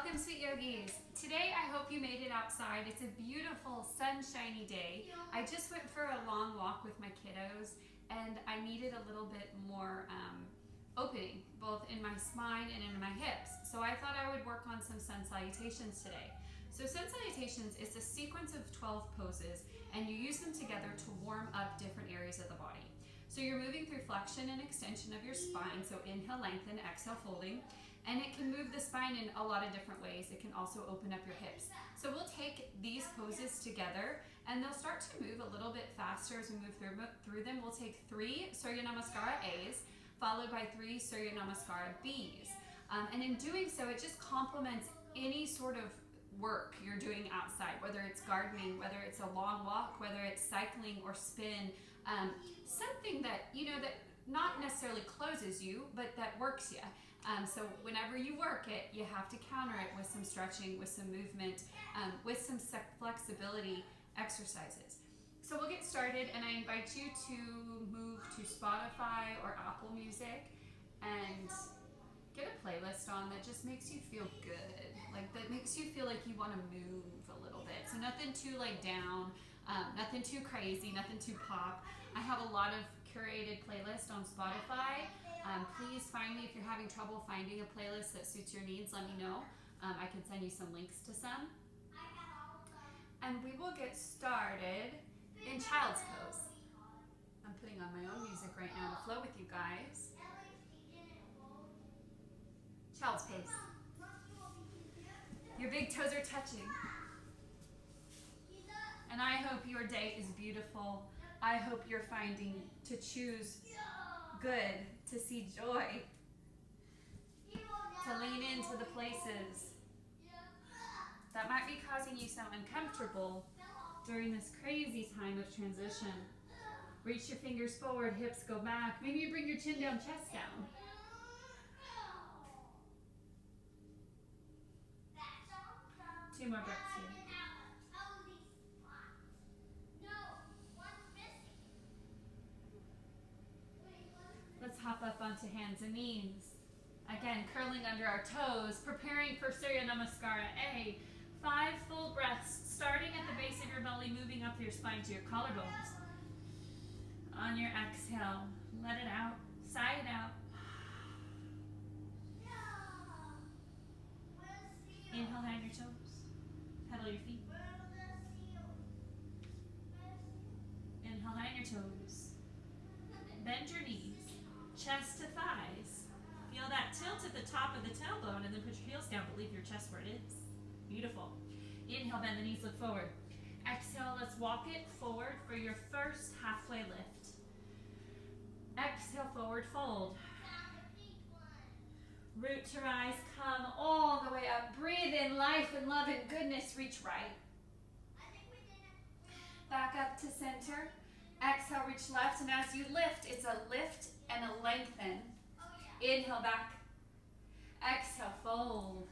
Welcome, sweet yogis. Today I hope you made it outside. It's a beautiful sunshiny day. I just went for a long walk with my kiddos and I needed a little bit more opening both in my spine and in my hips. So I thought I would work on some Sun Salutations today. So Sun Salutations is a sequence of 12 poses and you use them together to warm up different areas of the body. So you're moving through flexion and extension of your spine. So inhale, lengthen, exhale, folding. And it can move the spine in a lot of different ways. It can also open up your hips. So we'll take these poses together and they'll start to move a little bit faster as we move through them. We'll take 3 Surya Namaskara A's followed by 3 Surya Namaskara B's. And in doing so, it just complements any sort of work you're doing outside, whether it's gardening, whether it's a long walk, whether it's cycling or spin, something that, that not necessarily closes you, but that works you. So whenever you work it, you have to counter it with some stretching, with some movement, with some flexibility exercises. So we'll get started and I invite you to move to Spotify or Apple Music and get a playlist on that just makes you feel good. Like that makes you feel like you want to move a little bit. So nothing too down, nothing too crazy, nothing too pop. I have a lot of curated playlists on Spotify. Please find me if you're having trouble finding a playlist that suits your needs. Let me know. I can send you some links to some. And we will get started in child's pose. I'm putting on my own music right now to flow with you guys. Child's pose. Your big toes are touching. And I hope your day is beautiful. I hope you're finding to choose good, to see joy, to lean into the places that might be causing you some uncomfortable during this crazy time of transition. Reach your fingers forward, hips go back. Maybe you bring your chin down, chest down. Two more breaths here. Let's hop up onto hands and knees. Again, curling under our toes, preparing for Surya Namaskara A. 5 full breaths, starting at the base of your belly, moving up your spine to your collarbones. On your exhale, let it out, sigh it out. Inhale, hand your toes, pedal your feet. Inhale, hand your toes. Bend your knees. Chest to thighs. Feel that tilt at the top of the tailbone and then put your heels down, but leave your chest where it is. Beautiful. Inhale, bend the knees, look forward. Exhale, let's walk it forward for your first halfway lift. Exhale, forward fold. Root to rise, come all the way up. Breathe in life and love and goodness, reach right. Back up to center. Exhale, reach left, and as you lift, it's a lift and a lengthen. Inhale back. Exhale, fold.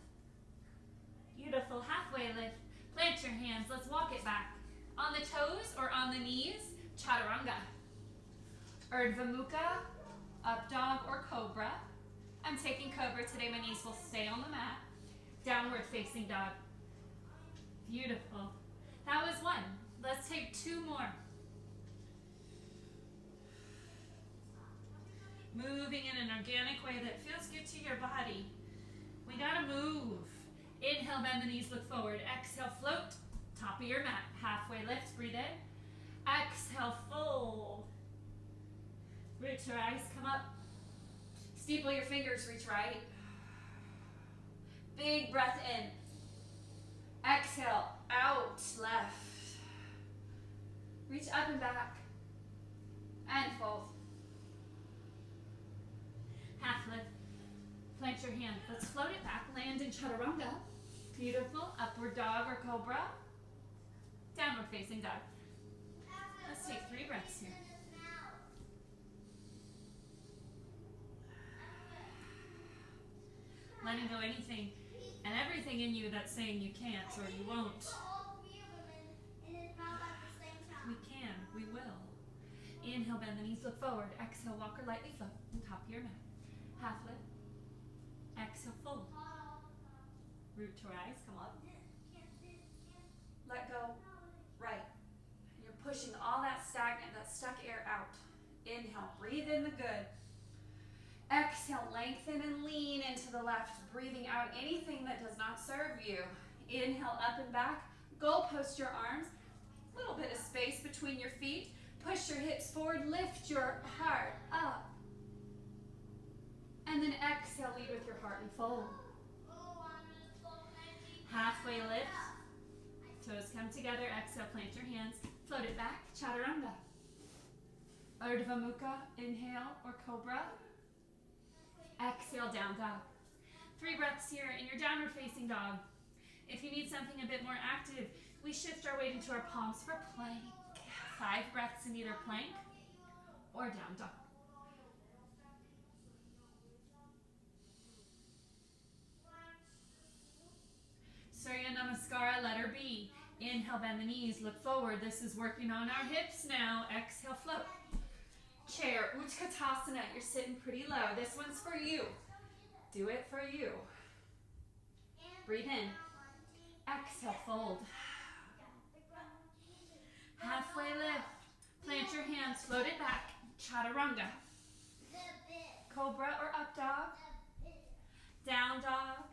Beautiful, halfway lift. Plant your hands, let's walk it back. On the toes or on the knees, chaturanga. Urdhva Mukha, up dog or cobra. I'm taking cobra today, my knees will stay on the mat. Downward facing dog. Beautiful. That was 1. Let's take 2 more. Moving in an organic way that feels good to your body. We gotta move. Inhale, bend the knees, look forward. Exhale, float. Top of your mat. Halfway lift, breathe in. Exhale, fold. Root to rise, come up. Steeple your fingers, reach right. Big breath in. Exhale, out, left. Reach up and back. And fold. Half lift, plant your hand. Let's float it back, land in chaturanga. Beautiful, upward dog or cobra. Downward facing dog. Let's take 3 breaths here. Letting go anything and everything in you that's saying you can't or you won't. We can, we will. Inhale, bend the knees, look forward. Exhale, walk or lightly float on top of your mat. Half lift. Exhale, fold. Root to rise, come up. Let go, right. You're pushing all that stagnant, that stuck air out. Inhale, breathe in the good. Exhale, lengthen and lean into the left, breathing out anything that does not serve you. Inhale, up and back. Goalpost your arms. A little bit of space between your feet. Push your hips forward, lift your heart up. And then exhale, lead with your heart and fold. Halfway lift. Toes come together. Exhale, plant your hands. Float it back. Chaturanga. Urdhva Mukha. Inhale or cobra. Exhale, down dog. 3 breaths here in your downward facing dog. If you need something a bit more active, we shift our weight into our palms for plank. 5 breaths in either plank or down dog. Surya Namaskara, letter B. Inhale, bend the knees, look forward. This is working on our hips now. Exhale, float. Chair, Utkatasana. You're sitting pretty low. This one's for you. Do it for you. Breathe in. Exhale, fold. Halfway lift. Plant your hands, float it back. Chaturanga. Cobra or up dog. Down dog.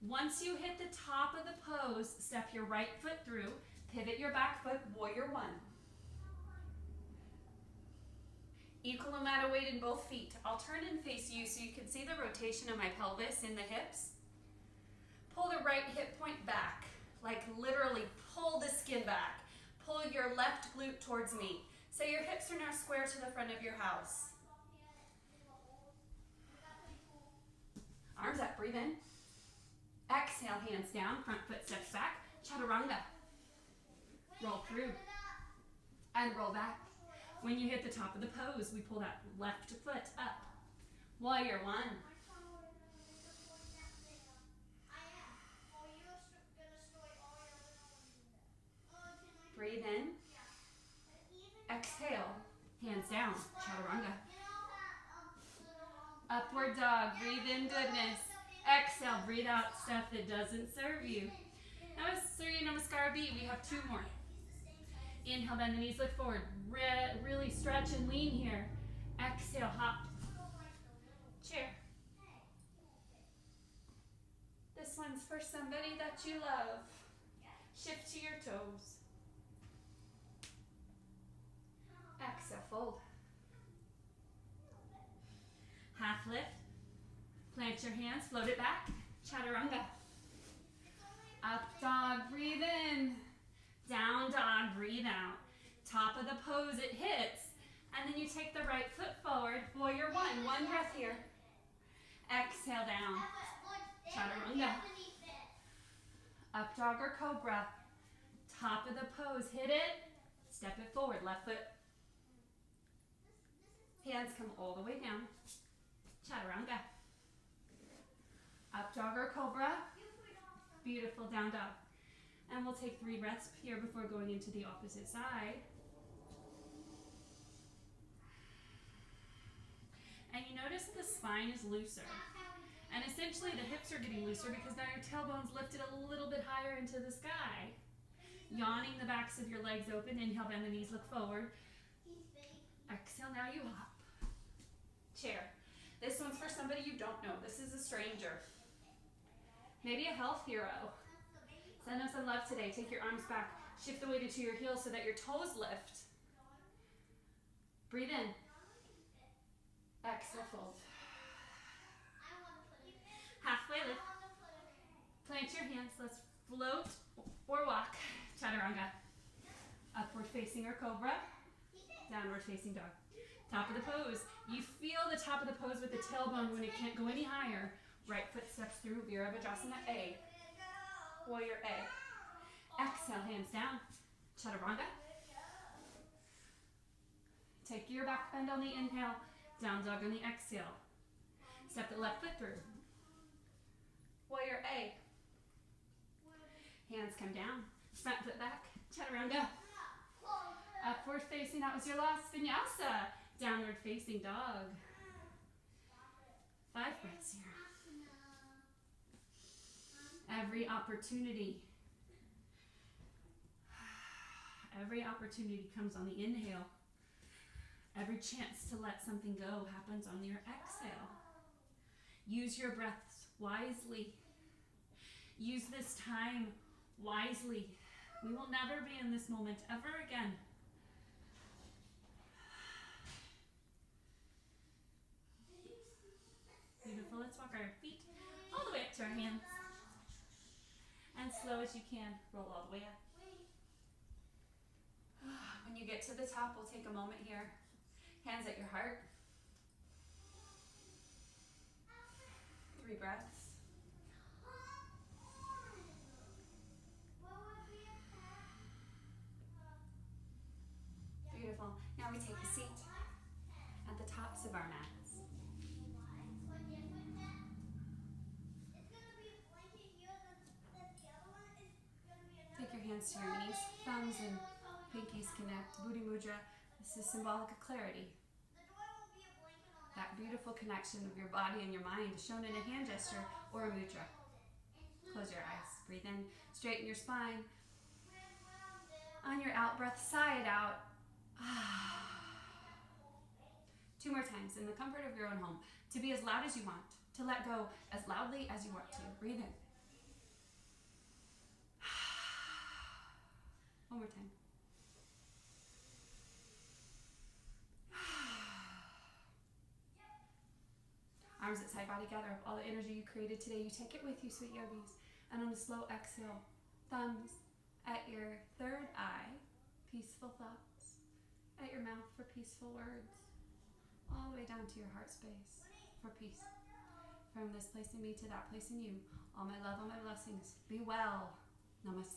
Once you hit the top of the pose, step your right foot through. Pivot your back foot, warrior one. Equal amount of weight in both feet. I'll turn and face you so you can see the rotation of my pelvis in the hips. Pull the right hip point back, like literally pull the skin back. Pull your left glute towards me. So your hips are now square to the front of your house. Arms up, breathe in. Exhale, hands down, front foot steps back. Chaturanga. Roll through and roll back. When you hit the top of the pose, we pull that left foot up. Warrior one. Breathe in. Exhale. Hands down. Chaturanga. Upward dog. Breathe in goodness. Exhale. Breathe out stuff that doesn't serve you. That was Surya Namaskara B. We have 2 more. Inhale, bend the knees, look forward. Really stretch and lean here. Exhale, hop. Chair. This one's for somebody that you love. Shift to your toes. Exhale, fold. Half lift. Plant your hands, float it back. Chaturanga. Up dog, breathe in. Down dog, breathe out. Top of the pose, it hits. And then you take the right foot forward. Warrior one. 1 breath here. Exhale down. Chaturanga. Up dog or cobra. Top of the pose, hit it. Step it forward, left foot. Hands come all the way down. Chaturanga. Up dog or cobra. Beautiful, down dog. And we'll take 3 breaths here before going into the opposite side. And you notice the spine is looser. And essentially the hips are getting looser because now your tailbone's lifted a little bit higher into the sky. Yawning the backs of your legs open. Inhale, bend the knees, look forward. Exhale, now you hop. Chair. This one's for somebody you don't know. This is a stranger. Maybe a health hero. Send them some love today. Take your arms back. Shift the weight into your heels so that your toes lift. Breathe in. Exhale, fold. Halfway lift. Plant your hands. Let's float or walk. Chaturanga. Upward facing or cobra. Downward facing dog. Top of the pose. You feel the top of the pose with the tailbone when it can't go any higher. Right foot steps through Virabhadrasana A. Warrior A. Exhale, hands down. Chaturanga. Take your back bend on the inhale. Down dog on the exhale. Step the left foot through. Warrior A. Hands come down. Front foot back. Chaturanga. Upward facing. That was your last vinyasa. Downward facing dog. 5 breaths here. Every opportunity comes on the inhale. Every chance to let something go happens on your exhale. Use your breaths wisely. Use this time wisely. We will never be in this moment ever again. Beautiful. Let's walk our feet all the way up to our hands. And slow as you can, roll all the way up. When you get to the top, we'll take a moment here. Hands at your heart. 3 breaths. Beautiful. Now we take a seat at the tops of our mats. Take your hands to your knees, thumbs and pinkies connect. Buddhi Mudra. This is symbolic of clarity. That beautiful connection of your body and your mind is shown in a hand gesture or a mudra. Close your eyes. Breathe in. Straighten your spine. On your out breath, sigh it out. 2 more times in the comfort of your own home. To be as loud as you want. To let go as loudly as you want to. Breathe in. One more time. Arms at side body, gather up all the energy you created today. You take it with you, sweet yogis. And on a slow exhale, thumbs at your third eye, peaceful thoughts. At your mouth for peaceful words. All the way down to your heart space for peace. From this place in me to that place in you. All my love, all my blessings. Be well. Namaste.